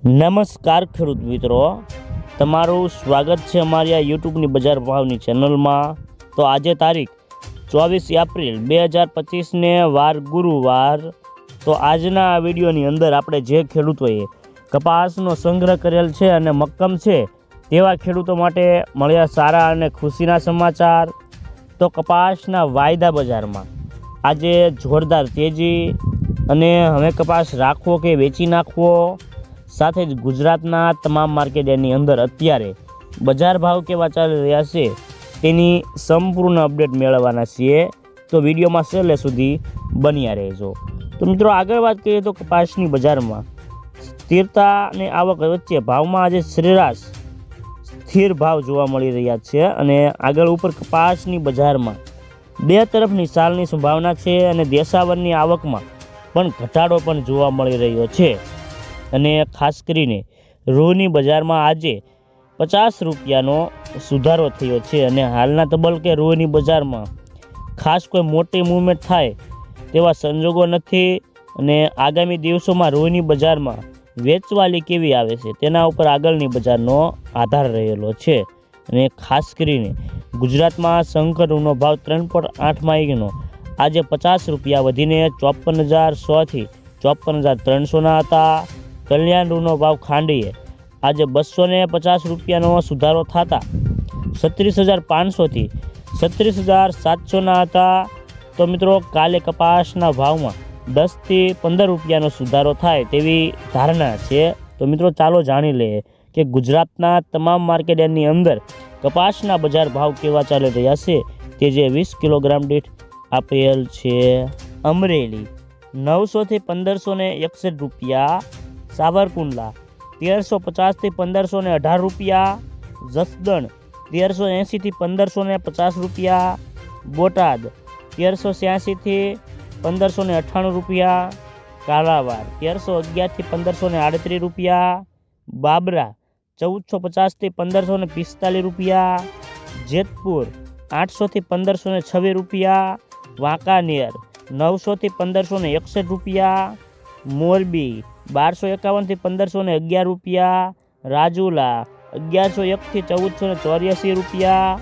નમસ્કાર ખેડૂત મિત્રો, તમારું સ્વાગત છે અમારી આ યુટ્યુબની બજાર ભાવની ચેનલમાં। તો આજે તારીખ 24 એપ્રિલ 2025ને વાર ગુરુવાર। તો આજના આ વિડીયોની અંદર આપણે જે ખેડૂતોએ કપાસનો સંગ્રહ કરેલ છે અને મક્કમ છે તેવા ખેડૂતો માટે મળ્યા સારા અને ખુશીના સમાચાર। તો કપાસના વાયદા બજારમાં આજે જોરદાર તેજી અને હવે કપાસ રાખવો કે વેચી નાખવો, સાથે જ ગુજરાતના તમામ માર્કેટની અંદર અત્યારે બજાર ભાવ કેવા ચાલી રહ્યા છે તેની સંપૂર્ણ અપડેટ મેળવવાના છીએ। તો વિડીયોમાં છેલ્લે સુધી બન્યા રહેજો। તો મિત્રો આગળ વાત કરીએ તો કપાસની બજારમાં સ્થિરતા અને આવક વચ્ચે ભાવમાં આજે સરેરાશ સ્થિર ભાવ જોવા મળી રહ્યા છે અને આગળ ઉપર કપાસની બજારમાં બે તરફની ચાલની સંભાવના છે અને દેશાવરની આવકમાં પણ ઘટાડો પણ જોવા મળી રહ્યો છે। અને ખાસ કરીને રૂની બજારમાં આજે 50 રૂપિયાનો સુધારો થયો છે અને હાલના તબક્કે રૂની બજારમાં ખાસ કોઈ મોટી મૂવમેન્ટ થાય તેવા સંજોગો નથી અને આગામી દિવસોમાં રૂની બજારમાં વેચવાલી કેવી આવે છે તેના ઉપર આગળની બજારનો આધાર રહેલો છે। અને ખાસ કરીને ગુજરાતમાં શંકર રૂનો ભાવ 3.8 નો આજે 50 રૂપિયા વધીને 54,100 થી 54,300 હતા। કલ્યાણ રૂનો ભાવ ખાંડીએ આજે 250 રૂપિયાનો સુધારો થતા 36,500 થી 36,700 હતા। તો મિત્રો કાલે કપાસના ભાવમાં 10 થી 15 રૂપિયાનો સુધારો થાય તેવી ધારણા છે। તો મિત્રો ચાલો જાણી લઈએ કે ગુજરાતના તમામ માર્કેટની અંદર કપાસના બજાર ભાવ કેવા ચાલી રહ્યા છે તે જે 20 કિલોગ્રામ દીઠ આપેલ છે। અમરેલી 900 થી 1561 રૂપિયા, સાવરકુંડલા 1350 થી 1518 રૂપિયા, જસદણ 1380 થી 1550 રૂપિયા, બોટાદ 1386 થી 1598 રૂપિયા, કાલાવાડ 1311 થી 1538 રૂપિયા, બાબરા 1450 થી 1545 રૂપિયા, જેતપુર 800 થી 1526 રૂપિયા, વાંકાનેર 900 થી 1561 રૂપિયા, મોરબી 1251 થી 1511 રૂપિયા, રાજુલા 1101 થી 1484 રૂપિયા,